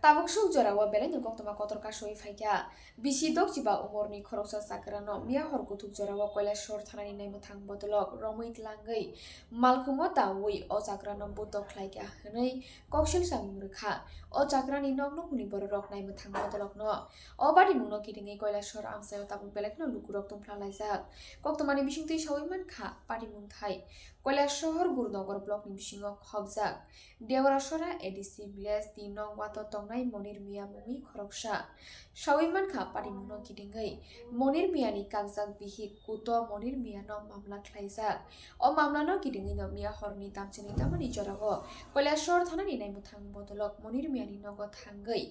Tabuk suk jora wa belen yung koktoma kotor kasoi faika bisi dok jiba umorni khoroksa sakrano mia horku thuk jora wa koila shor thanani nai muthang bodolok romoi tlangai malkhumo dawi o sakrano budok khlaika hnei koksil samung rekha o sakrani nokno kuni borok nai muthang bodolok no o badi muno kidingai koila shor amsayo tabuk belek no lukurok tumphla laijak koktomani bisingtui sawi mankha padi mungthai koila shahar gurunogor blok ni bisingo khobjak dewarasora edc village 3 nong wato tongnai monir mia mumi khoroksa sawiman kha parimuno kidingai monir mia ni kangjak bihi kuto monir mia no mamla khlaijak o mamla no kidingai no mia horni tamchini tamani jorago koilashor thanani nai muthang bodolok monir mia ni nogo thangai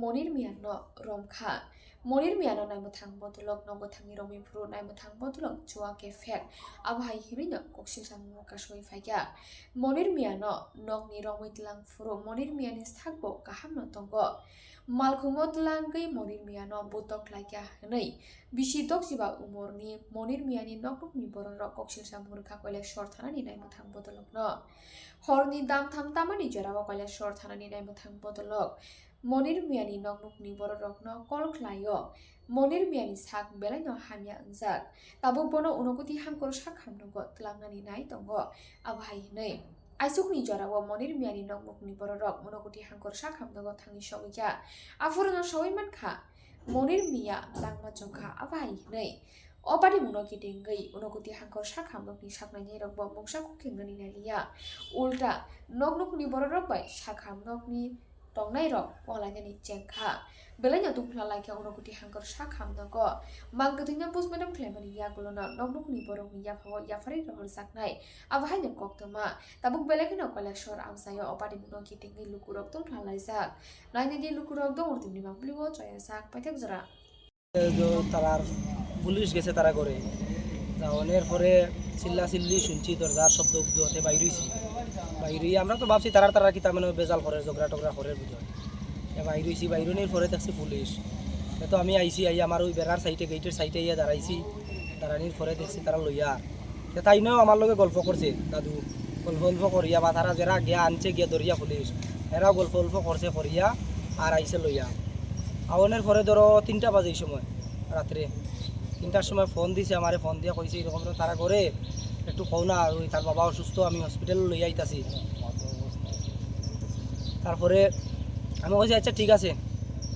monir mia no romkha monir mia no nai muthang bodolok nogo thangi romi phru nai muthang bodolok chua ke fek abhai hirino koksil samu kasoi faika monir mia no nok ni romoi tlang phuru monir mia ni thakbo kaham no tongo malkhungo tlangai monir mia no butok laika hnei bisi dok jiba umorni monir mia ni noknok ni borok koksil samu kha koile shor thanani nai muthang bodolok no horni dam tham tamani jorao koile shor thanani nai muthang bodolok monir mia ni noknok ni borok no kol khlaio monir mia ni sak belai no hamya angjak tabuk bono unokuti hamkor sak hamnogo tlangnani nai tongo abhai hnei aisukni jorao monir mia ni noknok ni borok unokuti hamkor sak hamnogo thangi sogya afurno sawai mankha monir mia langma jongkha abhai hnei obadi muno kidingai unokuti hangkor sak hamnokni saknai rokbo mungsa kukhengani nalia ulta noknokni borok bai sak hamnokni tongnai rok walainani chengkha belanya tungphla laika unokuti hangkor sak hamnogo mangkethingna postmortem claimani yagulono noknokni borokni yafawo yafari rohor saknai abhaino koktoma tabuk belekino kolashor amsayo obadi muno kidingai lukurok tungphla laijak nainadi lukurok dong urtimni mangpliwo chaya sak paithak jara তারার police গেছে তারা করে যাওয়ানোর পরে চিল্লা চিল্লি শুনছি দরজার শব্দ উদ্যোগতে বাইরেছি বাইরে আমরা তো ভাবছি তারা কি তার মানে বেজাল করে ঝগড়া টগড়া করে ভিতর বাইরেছি বাইরনির পরে দেখছি পুলিশ তো আমি আইছি আই আমার ওই বেড়ার সাইডে গেটের সাইডে ইয়া দাঁড়াইছি দাঁড়ানির পরে দেখছি তারা লইয়া তাই নাও আমার লগে গল্প করছে দাদু গল্প করিয়া বা তারা যারা গিয়া আনছে গিয়া ধরিয়া পুলিশ এরাও গল্প করছে করিয়া আর আইসে লইয়া আওয়ানোর পরে ধরো 3টা বাজে এই সময় রাত্রে 3টার সময় ফোন দিছে আমারে ফোন দিয়া কইছে এরকম তারা করে একটু কও না ওই তার বাবা অসুস্থ আমি হসপিটালে লই আইতাছি তারপরে আমি কইছি আচ্ছা ঠিক আছে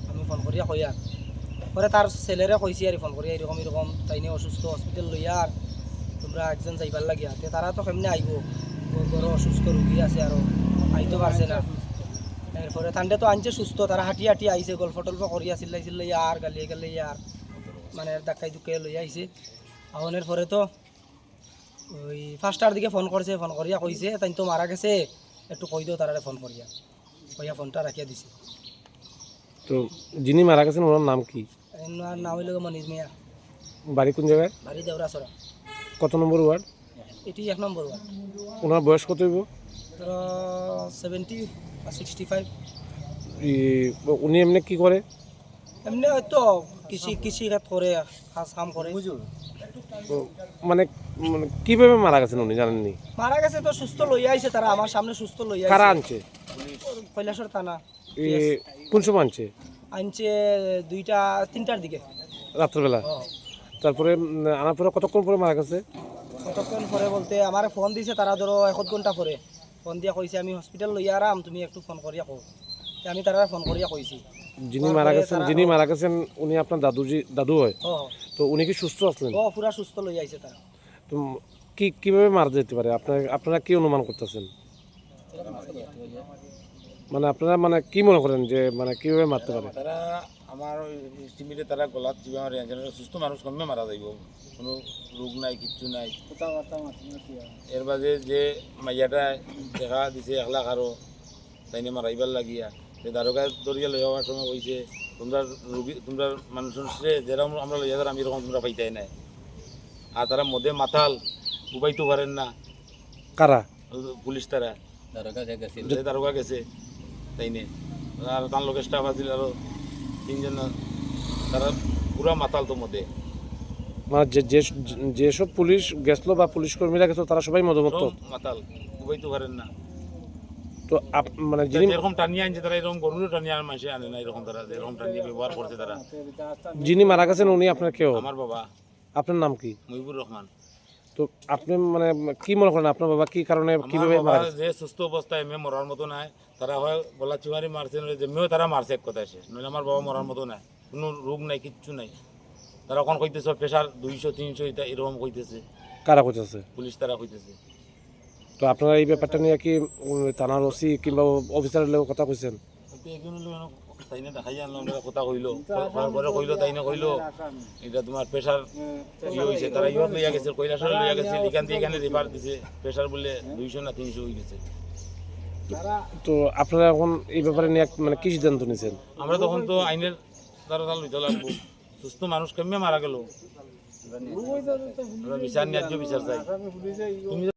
আমি ফোন করিয়া কই আর পরে তার ছেলেরে কইছি আর ফোন করিয়া এরকম তাই নিয়ে অসুস্থ হসপিটাল লই আর তোমরা একজন যাইবার লাগিয়া তারা তো কেমনে আইব বড় অসুস্থ রোগী আছে আর আইতে পারছে না এরপরে ঠান্ডা তো আনছে সুস্থ তারা হাঁটি হাঁটি আইছে গল্প টল্প করিয়া চিল্লাই আর গালিয়ে আর মানে ধাক্কাই ধুক্কাই লই আইছে আওয়ানোর পরে তো ওই 5টার দিকে ফোন করছে ফোন করিয়া কইছে তাই তো মারা গেছে একটু কই দিও তারারে ফোন করিয়া কইয়া ফোনটা রাখিয়া দিছে তো যিনি মারা গেছেন ওনার নাম কি? ওনার নাম হইল মনিজ মিয়া। বাড়ি কোন জায়গায়? বাড়ি দেওরাছড়া। কত নম্বর ওয়ার্ড? এটি 1 নম্বর ওয়ার্ড। ওনার বয়স কত হইব? 70 বা 65। উনি এমনি কি করে? এমনি হয়তো কৃষি কাজ করে, কাম করে। মানে কিভাবে মারা গেছেন উনি জানেননি? মারা গেছে তো সুস্থ লইয়া আইছে তারা, আমার সামনে সুস্থ লইয়া আইছে। কারা আনছে? কৈলাসর থানা। কোন সময় আনছে? আনছে 3টার দিকে রাত্রবেলা। তারপরে আনার পরে কতক্ষণ পরে মারা গেছে? কতক্ষণ পরে বলতে আমার ফোন দিছে তারা ধরো 1 ঘন্টা পরে ফোন দিয়া কইছে আমি হসপিটাল লইয়া আরাম, তুমি একটু ফোন করিয়া কও। আমি তারা ফোন করিয়া কইছি। যিনি মারা গেছেন উনি আপনার দাদু হয়? তো উনি কি সুস্থ আছেন? পুরা সুস্থ লইয়া আইছে তারা। তো কিভাবে মারা যেতে পারে আপনারা কি অনুমান করতেছেন? মানে আপনারা মানে কি মনে করেন যে মানে কিভাবে মারতে পারে? তারা আমার এস্টিমেটে তারা গলাত জীবা মারি আনছে, সুস্থ মানুষ কমে মারা যাইব, কোনো রোগ নাই কিচ্ছু নাই। এর বাদে যে মাইয়াটা দেখা দিছে 1 লাখ আরো তাই নিয়ে মারাইবার লাগিয়া দারোগা দরিয়া লই যাওয়ার সময় কইছে তোমরা মানুষের যেরকম আমরা লইয়া যার আমি এরকম তোমরা পাইতাই নাই। আর তারা মধ্যে মাতাল উপাইতে পারেন না। কারা? পুলিশ তারা দারোগা গেছে তাই নিয়ে আর তার লোকের স্টাফ আছিল আরো 3 জন, তারা পুরা মাতাল তো মধ্যে। মানে যেসব পুলিশ গেছিল বা পুলিশ কর্মীরা গেছিল তারা সবাই মদমত্ত মাতাল উপাইতে পারেন না। তো তো মানে যিনি এরকম টানিয়ে আনছে তারা, এরকম গরুরও টানিয়ে আর মাসে আনে না, এরকম তারা এরকম টানিয়ে ব্যবহার করছে তারা। যিনি মারা গেছেন উনি আপনার কেউ? আমার বাবা আপনার নাম কি? মহিবুর রহমান। তো আপনি মানে কি মনে করেন আপনার বাবা কি কারণে আমার কিভাবে বাবা মারা গেছে? যে সুস্থ অবস্থায় এমনি মরার মতো নাই, তারা হয় গলা চিমারি মারছে, নইলে যেমনিও তারা মারছে, এক কথা শেষ। নইলে আমার বাবা মরার মতো নাই, কোনো রোগ নাই, কিচ্ছু নাই। তারা এখন কইতেছে প্রেশার 200-300 এটা এরকম কইতেছে, কারা করতেছে? পুলিশ তারা কইতেছে। তো আপনারা এই ব্যাপারটা নিয়ে কি থানার ওসি কিংবা অফিসারের লোক কথা কইছেন? তাই না দেখাই আনলাম, কথা কইলো, পরে কইলো, তাই না কইলো এটা তোমার প্রেশার ইয়ে হয়েছে। তারা ইয়ে লইয়া গেছে, কৈলাসরে লইয়া গেছে, এখান থেকে এখানে রেফার দিছে, প্রেশার বলে 200 না 300 হয়ে গেছে। তো আপনারা এখন এই ব্যাপারে নিয়ে মানে কি সিদ্ধান্ত নিয়েছেন? আমরা তখন তো আইনের দ্বারা লইতে লাগবো, সুস্থ মানুষ কেমনে মারা গেল, আমরা বিচার ন্যায্য বিচার চাই। তুমি